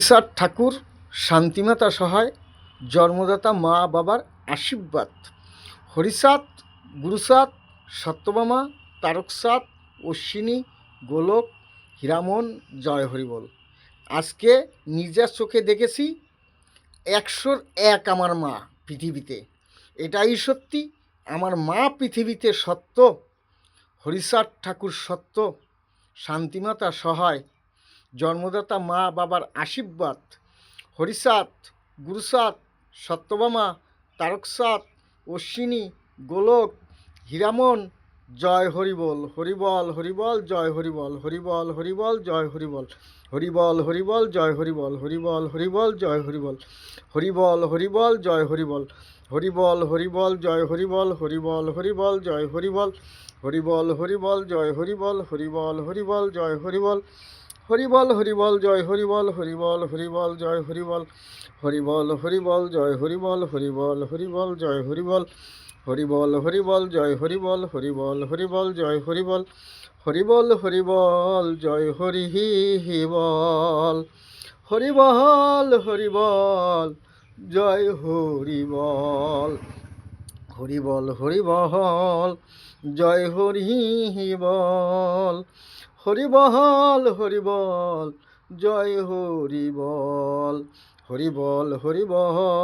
হরিচাঁদ ঠাকুর, শান্তিমাতা সহায়, জন্মদাতা মা বাবার আশীর্বাদ। হরিচাঁদ, গুরুচাঁদ, সত্যভামা, তারকচাঁদ, অশ্বিনী, গোলক, হীরামন, জয় হরিবল। আজকে নিজের চোখে দেখেছি 101 আমার মা পৃথিবীতে। এটাই সত্যি, আমার মা পৃথিবীতে সত্য, হরিচাঁদ ঠাকুর সত্য, শান্তিমাতা সহায়, জন্মদাতা মা বাবার আশীর্বাদ। হরিচাঁদ, গুরুচাঁদ, সত্যভামা, তারকচাঁদ, অশ্বিনী, গোলক, হীরামন, জয় হরিবল। হরিবল হরিবল জয় হরিবল, হরিবল হরিবল জয় হরিবল, হরিবল হরিবল জয় হরিবল, হরিবল হরিবল জয় হরিবল, হরিবল হরিবল জয় হরিবল, হরিবল হরিবল জয় হরিবল, হরিবল হরিবল জয় হরিবল, হরিবল হরিবল জয় হরিবল, হরিবল হরিবল জয় হরিবল, হরিবল হরিবল জয় হরিবল, হরিবল হরিবল জয় হরিবল, হরিবল হরিবল জয় হরিবল, হরিবল হরিবল জয় হরিবল, হরিবল হরিবল জয় হরিবল, হরিবল হরিবল জয় হরিবল, হরিবল হরিবল জয় হরিবল, হরিবল হরিবল জয় হরিবল, হরিবল হরিবল জয় হরিবল, হরিবল হরিবল জয় হরিবল, হরিবল হরিবল।